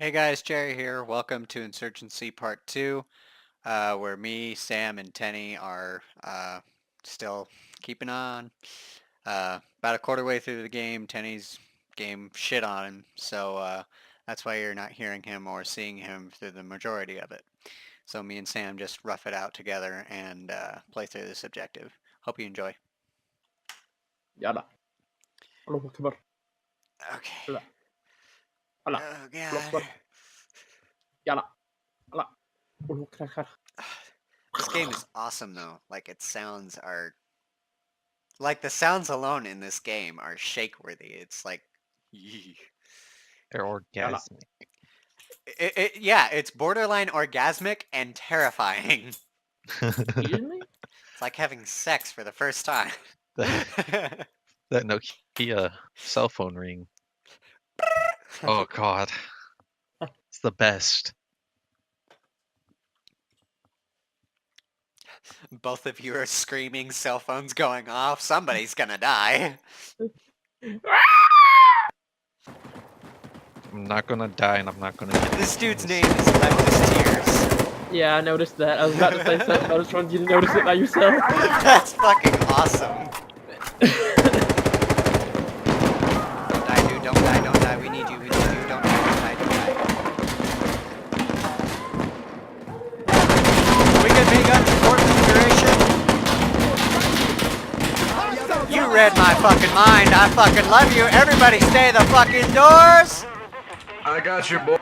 Hey guys, Jerry here. Welcome to Insurgency Part 2, where me, Sam, and Tenny are still keeping on. About a quarter way through the game, Tenny's game shit on him, so that's why you're not hearing him or seeing him through the majority of it. So me and Sam just rough it out together and play through this objective. Hope you enjoy. يلا الله أكبر. Okay. لا لا Oh الله god. أكبر. يلا لا الله أكبر. This game is awesome though. Like its sounds are like the sounds alone in this game are shake-worthy. It's like, yee. They're orgasmic. Yeah, it's borderline orgasmic and terrifying. Excuse me? It's like having sex for the first time. That Nokia cell phone ring. Oh god. It's the best. Both of you are screaming, cell phones going off. Somebody's gonna die. I'm not gonna die and I'm not gonna get This dude's name is Leftist Tears. Yeah, I noticed that. I was about to say something. I just wanted you to notice it by yourself. That's fucking awesome. Don't die, dude. Don't die. Don't die. We need you. We need you. Don't die. Don't die. Don't die. We good, minigun? Support configuration? You read my fucking mind. I fucking love you. Everybody stay the fuck indoors. I got you, boy.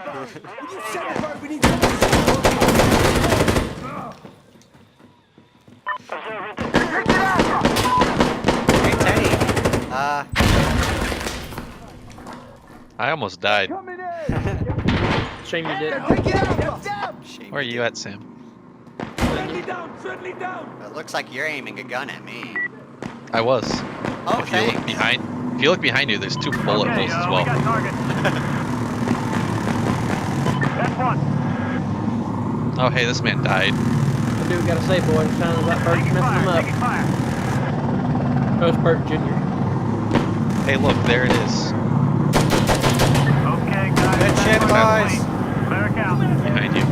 Hey, Teddy. I almost died. Shame you did. Shame Where are you you at, Sam? It looks like you're aiming a gun at me. I was. Oh, If you look thanks. behind, if you look behind you, there's two bullet holes as well. Oh hey, this man died. What do we gotta say, boys? Sounds like Bert's messing them up. Oh, it's Bert Jr. Hey look, there it is. Good shit, boys. Behind you.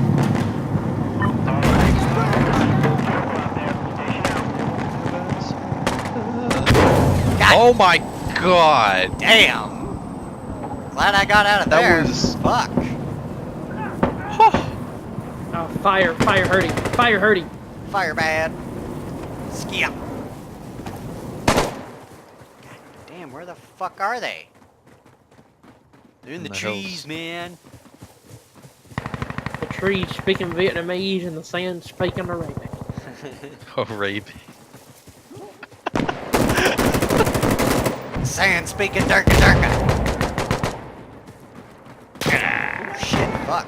God Oh my god! damn. Glad I got out of That there. was- Fuck. Oh, fire hurting. Fire hurting. Fire bad. Skip. God damn, where the fuck are they? They're in the In the trees, hills. man. The trees speaking Vietnamese and the sand speaking Arabic. Oh rape. Sand speaking Durka Durka. Oh, shit, fuck.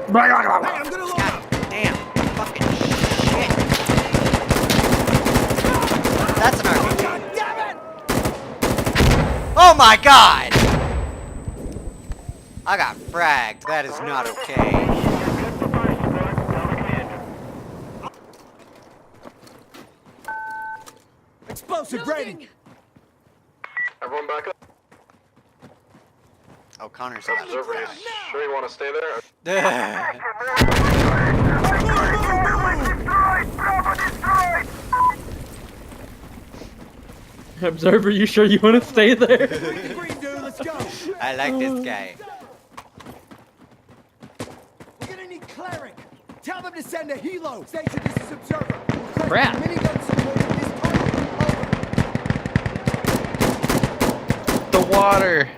God damn, fucking shit. That's an RPG. Oh my god! I got fragged. That is not okay. Explosive ready. Everyone back up. Oh, Connor's about to Observer, you die. sure you want to stay there? Observer, you sure you want to stay there? Green dude, let's go. I like this guy. We're gonna need cleric. Tell them to send a helo. Station, this is observer. Crap. Minigun support at this target. The water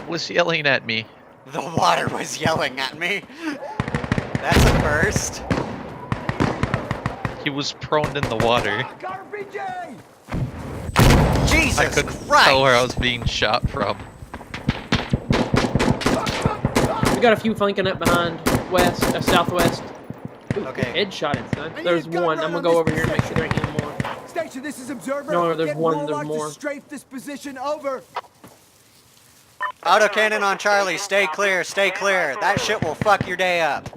was yelling at me. The water was yelling at me. That's a first. He was prone in the water. Over. RPG. Jesus I couldn't Christ! tell where I was being shot from. We got a few flanking up behind west, southwest. Ooh, Okay. Headshot son. I need There's a gun one. run I'm on gonna go this over here and make sure there ain't any more. Station, this is observer. No, there's Get one, Warlock there's more. to strafe this position. Over. Autocannon on Charlie, stay clear, stay clear. That shit will fuck your day up.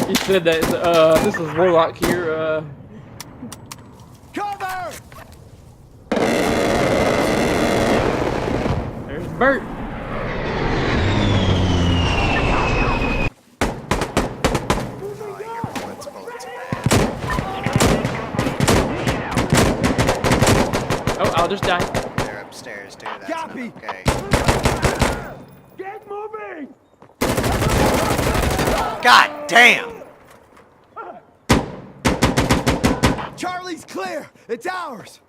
You said that. This is Warlock here. Cover! There's Bert. Oh, your bullets are bad. Oh, I'll just die. They're upstairs too. That's not Copy. okay. Get moving! God damn! Charlie's clear. It's ours.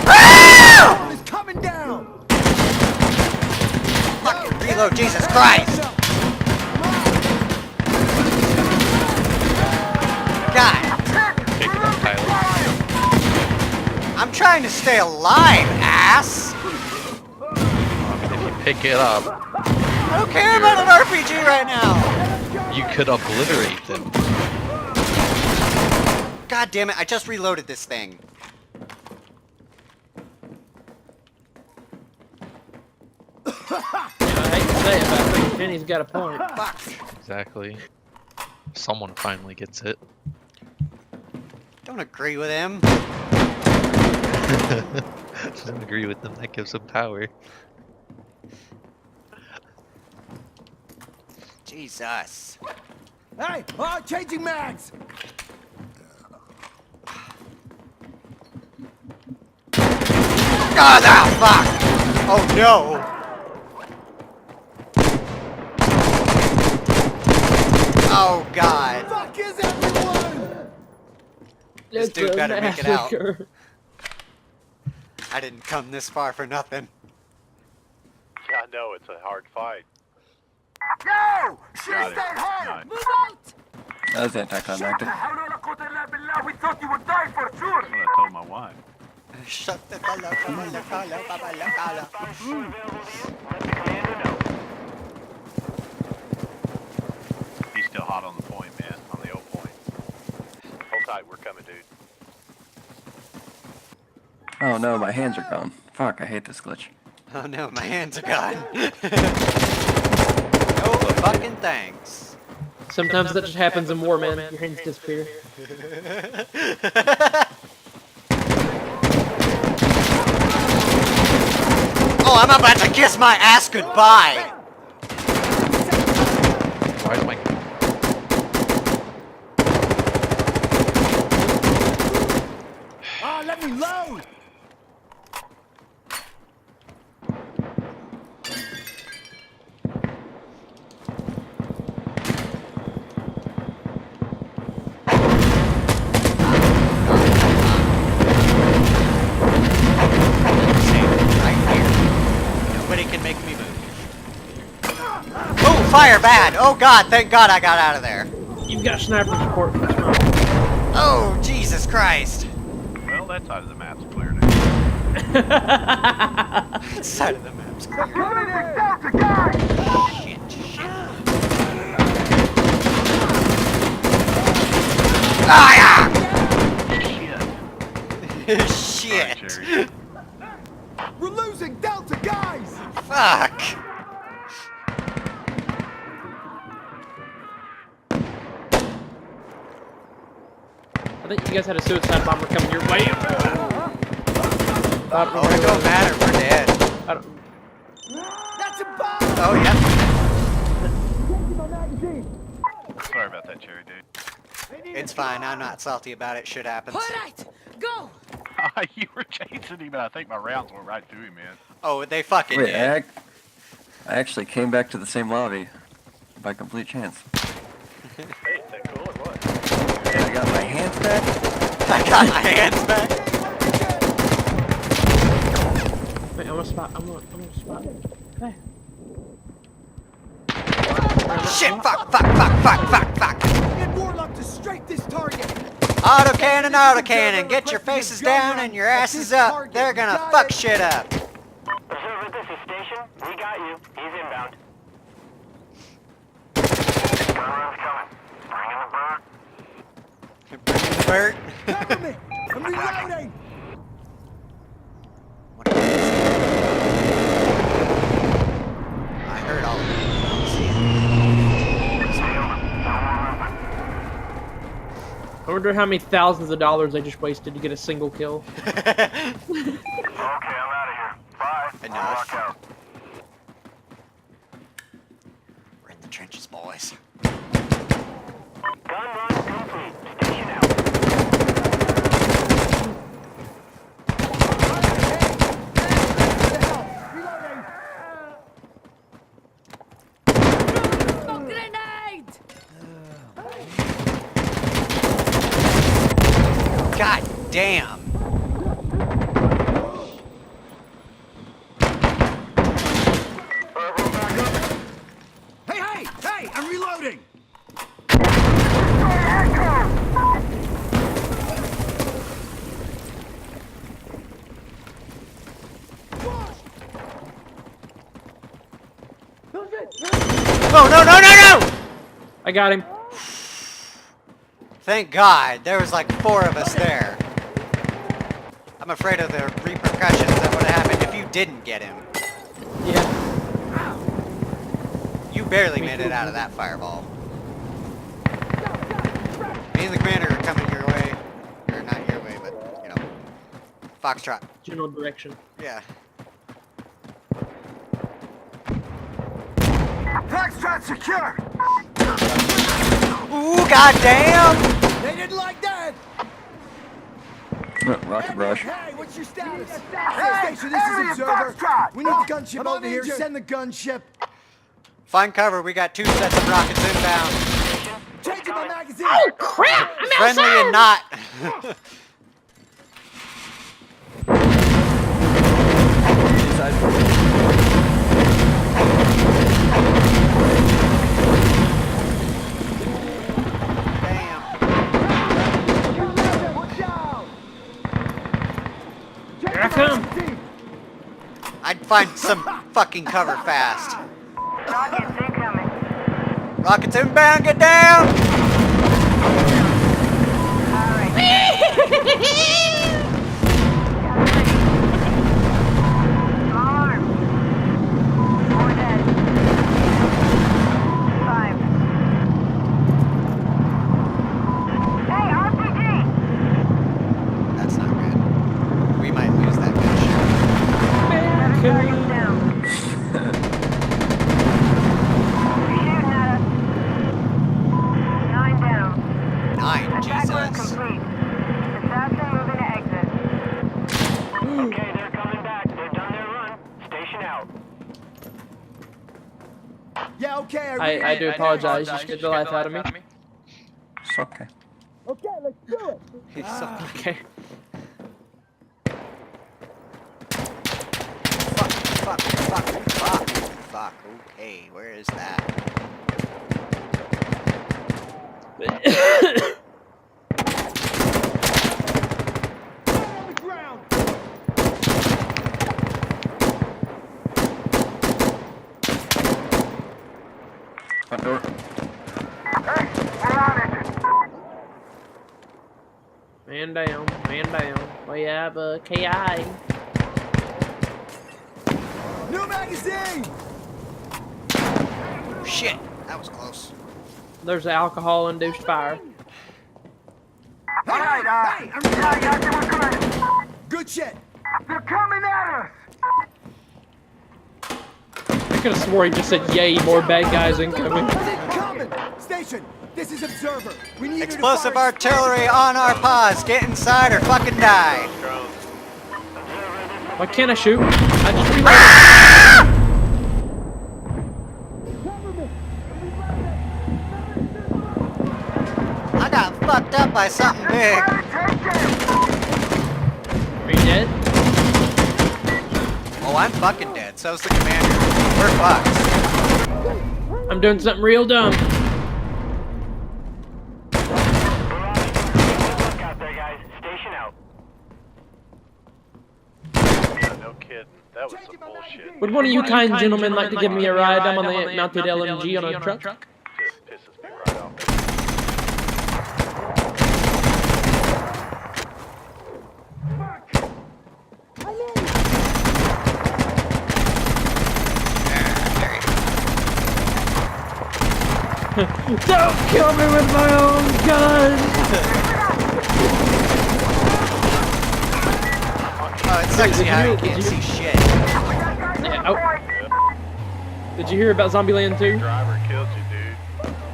Wait! It's coming down. Fucking reload, Jesus Christ! God, Pick it up, Tyler. I'm trying to stay alive, ass! If you pick it up, I don't care about an RPG right now! you could obliterate them. God damn it, I just reloaded this thing. I hate to say it, but I think Jenny's got a point. Fuck. Exactly. Someone finally gets it. Don't agree with him. Don't agree with them. That gives them power. Jesus. Hey, changing mags. God, ah, fuck! Oh no! Oh God. Fuck is everyone? This It's dude a better make it out. massacre. I didn't come this far for nothing. Yeah, I know, it's a hard fight. No! Should Got have it. stayed home. Nice. Move out! That was anticlimactic. We thought you would die for sure. That's what I told my wife. Shut the hell up, He's still hot on the point, man. On the old point. Hold tight, we're coming, dude. Oh no, my hands are gone. Fuck, I hate this glitch. Oh no, my hands are gone. No fucking thanks. Sometimes that just happens in war, man. Your hands disappear. Oh, I'm about to kiss my ass goodbye. Why is my... Let me load. Right here. Nobody can make me move. Oh, fire bad. Oh God, thank God I got out of there. You've got sniper support. What's wrong? Oh, Jesus Christ. Well, that side of the map's clear now. That side of the map's clear. Shit, shit. Ah, yeah. Shit. Shit. Cherry. We're losing Delta guys. Fuck. I think you guys had a suicide bomber coming your way. Oh, it don't matter. We're dead. I don't, That's a bomb. Oh, yeah. Sorry about that, Cherry, dude. It's fine. I'm not salty about it. Shit happens. All right, go. You were chasing him, and I think my rounds went right through him, man. Oh, they fucking Wait, did. I actually came back to the same lobby by complete chance. Hey, is that cool or what? I got my hands back. I got my hands back. wait, I'm gonna spot. I'm gonna spot. Hey. Shit, fuck, fuck, fuck, fuck, fuck, fuck. Get Warlock to strike this target. Autocannon. Get your faces down and your asses up. They're gonna fuck shit up. Observer, this is Station. We got you. He's inbound. Gunround's coming. Bring in the bird. Bert. Cover me. I'm reloading. wonder how many thousands of dollars I just wasted to get a single kill. Okay, I'm out of here. Bye. Enough. Lock out. We're in the trenches, boys. Gun run complete. Station out. God damn. Hey, I'm reloading. Oh, no, no, no, no! I got him. Thank God, there was like 4 of us there. I'm afraid of the repercussions that would have happened if you didn't get him. Yeah. You barely made it out of that fireball. Me and the commander are coming your way. Or not your way, but, you know. Foxtrot. General direction. Yeah. Foxtrot secure. Ooh, goddamn! They didn't like that. Rocket rush. Hey, what's your status? Station, this is Observer. We need the gunship over here. Send the gunship. Find cover, we got 2 sets of rockets inbound. Changing my magazine. Oh crap! I'm Friendly outside. and not. Damn. Here I come. I'd find some fucking cover fast. Rockets incoming. Rockets inbound, get down! Small arms. 4 dead. 5. Hey, RPG! That's not good. We might lose that bitch. 7 targets down. They're shooting at us. 9 down. 9, Attack run Jesus. complete. Assassin moving to exit. Okay, they're coming back. They've done their run. Station out. Yeah, okay. I do apologize. You scared the life out of me. It's okay. Okay, let's do it. He's so Okay. fuck. Okay, where is that? On the ground. Front door. Hey, we're on it. Man down. Man down. We have a KI. New magazine. Shit, that was close. There's alcohol-induced fire. All right, Hey, I'm yeah, yeah, we're coming. good shit. They're coming at us. I could have swore he just said, "Yay, more bad guys incoming." They're coming. Station, this is Observer. We need Explosive you to fire. artillery on our paws. Get inside or fucking die. Drones. Why can't I shoot? I just reloaded. I got fucked up by something big. Are you dead? Oh, I'm fucking dead. So's the commander. We're fucked. I'm doing something real dumb. Look out there, guys. Station out. Yeah, no kidding. That was some bullshit. Would one of you kind gentlemen like to give me a ride? I'm on the mounted LMG on a truck. Just pisses me right off. Don't kill me with my own gun! Oh, it sucks Did how you- you did can't you- see shit. Yeah, oh. Did you hear about Zombieland 2? Driver killed you, dude.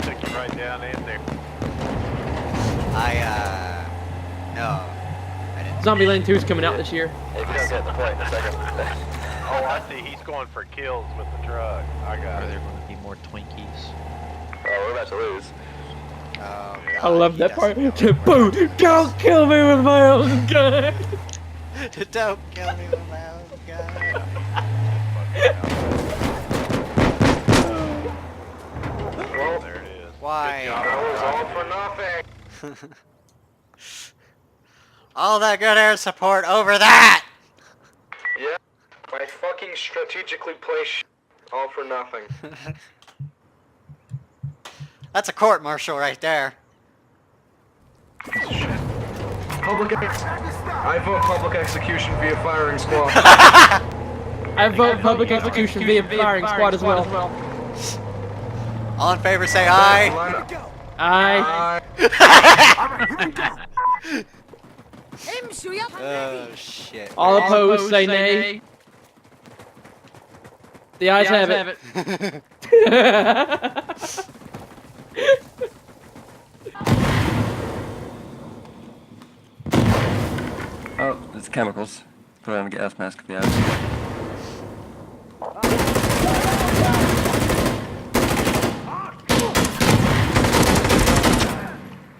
Took you right down in there. No. I didn't. Zombieland 2 is coming out this year. If you don't get the point in a second. Oh, I see. He's going for kills with the truck. I got Are it. there going to be more Twinkies? Oh, we're about to lose. Oh, I love that part. doesn't know Boo! Don't kill me with my own gun! Don't kill me with my own gun. Well, there it is. Why? Good job. That was all for nothing. All that good air support over that! Yeah. I fucking strategically place all for nothing. That's a court martial right there. I vote public execution via firing squad. I vote public execution via firing squad as well. All in favor say aye. I. Oh shit. All opposed say nay. The ayes have it. Oh, it's chemicals. Put on a gas mask if you have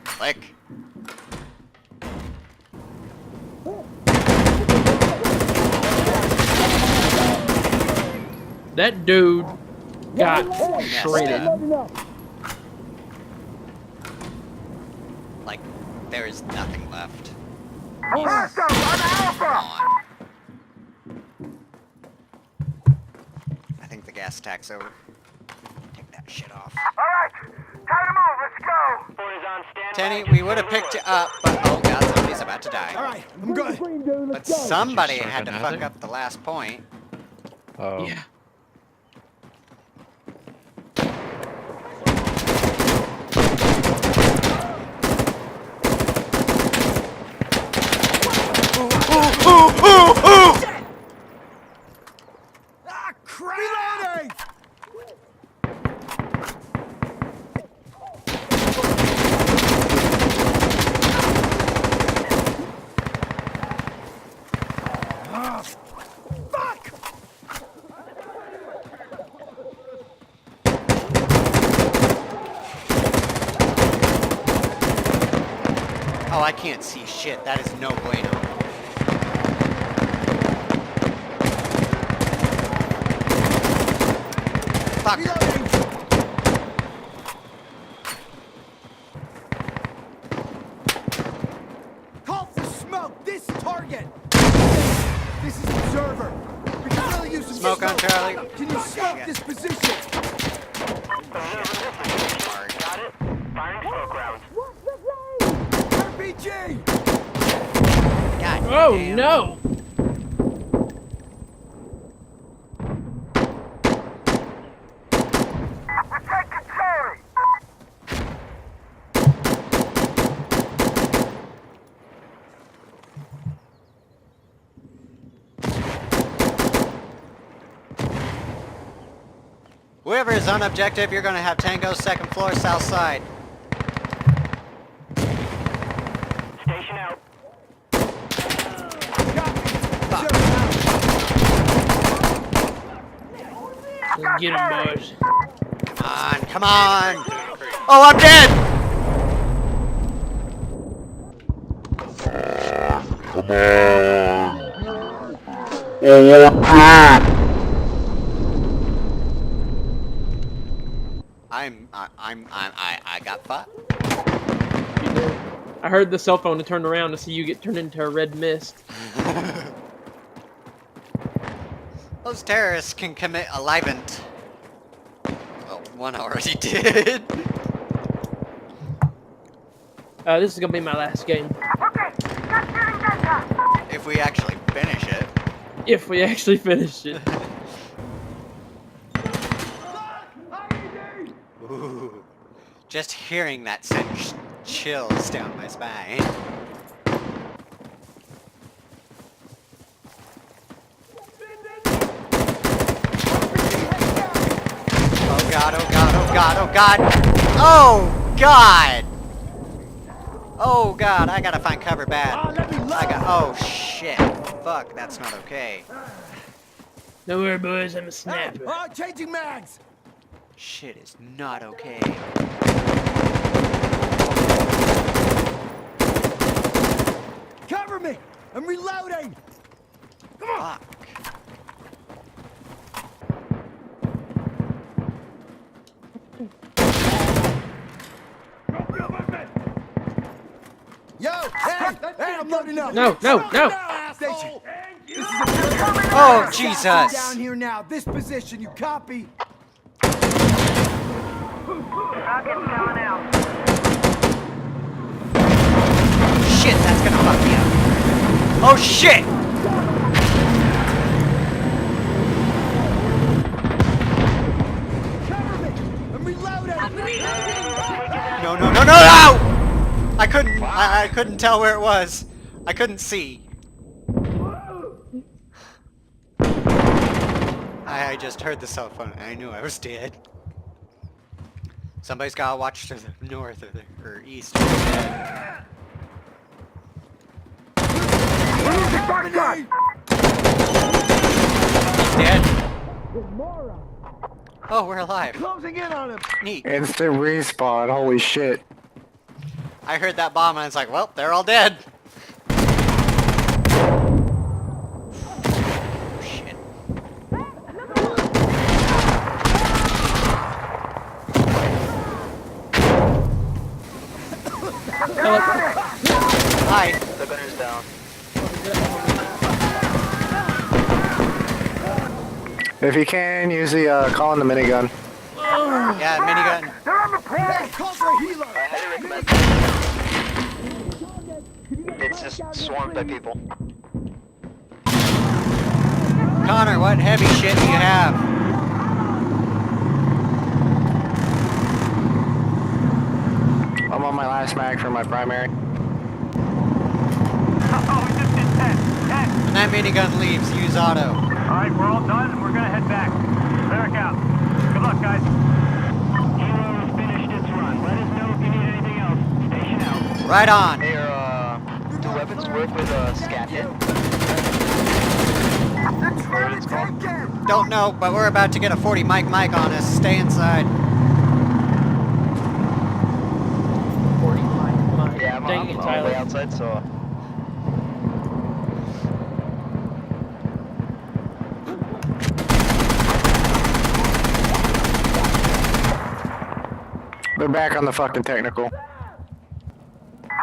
Click. That dude got Messed shredded. up. Like, there is nothing left. He's gone. I think the gas attack's over. Take that shit off. Alright, time to move, let's go! Boys on standby. Tenny, we would have picked you up, but oh god, somebody's about to die. Alright, I'm good. But somebody Did you had to start fuck another? up the last point. Oh. Yeah. Ah, crap! Reloading! Ah, fuck! Oh, I can't see shit. That is no bueno. Fuck. Reloading! Call for smoke! This target! This is observer. We can really use some Smoke on Charlie. Can you smoke this position? Hard. Got it? Firing smoke rounds. RPG! God Oh damn. no! We're taking Charlie! Whoever is on objective, you're gonna have Tango second floor, south side. Station out. Get him, boys. Come on, come on! Oh, I'm dead! I got fucked. I heard the cell phone and turned around to see you get turned into a red mist. Those terrorists can commit a libent. Well, one already did. This is gonna be my last game. Okay, just getting data! If we actually finish it. If we actually finish it. Ooh. Just hearing that sends chills down my spine. God, oh God! Oh God! Oh God, I gotta find cover bad. Oh shit. Fuck, that's not okay. Don't worry, boys. I'm a snapper. Oh, changing mags. Shit is not okay. Cover me. I'm reloading. Fuck. Yo, hey, I'm loading up. No, no, no. Station. Oh Assassin Jesus! down here now. This position, you copy? Rocket's coming out. Shit, that's gonna fuck me up. Oh shit! Cover me. I'm reloading. No, no, no, no, no! I couldn't tell where it was. I couldn't see. I just heard the cell phone and I knew I was dead. Somebody's gotta watch to the north or east. Dead. Oh, we're alive. Closing in on him. Neat. Instant respawn, holy shit. I heard that bomb and I was like, well, they're all dead. Shit. Hi. The gunner's down. If you can, use the call in the minigun. Yeah, minigun. Hey, call for a healer. I highly recommend. It's just swarmed by people. Connor, what heavy shit do you have? I'm on my last mag for my primary. Oh, we just did 10. 10. When that minigun leaves, use auto. Alright, we're all done and we're gonna head back. Back out. Good luck, guys. Hero has finished its run. Let us know if you need anything else. Station out. Right on. Hey, do weapons work with scat hit? Whatever it's called. Don't know, but we're about to get a 40 mic on us. Stay inside. 40 my. Yeah, I'm Dang it, all the Tyler. way outside, so... They're back on the fucking technical.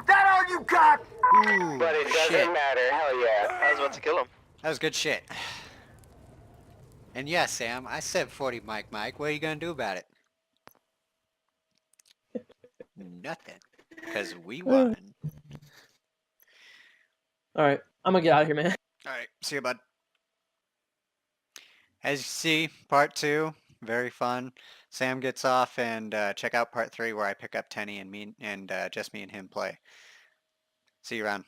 That all you got? Ooh, But it doesn't shit. matter, hell yeah. I was about to kill him. That was good shit. And yes, Sam, I said 40 mic. What are you gonna do about it? Nothing. Because we won. Alright, I'm gonna get out of here, man. Alright, see you, bud. As you see, part 2, very fun. Sam gets off, and check out part 3 where I pick up Tenny and just me and him play. See you around.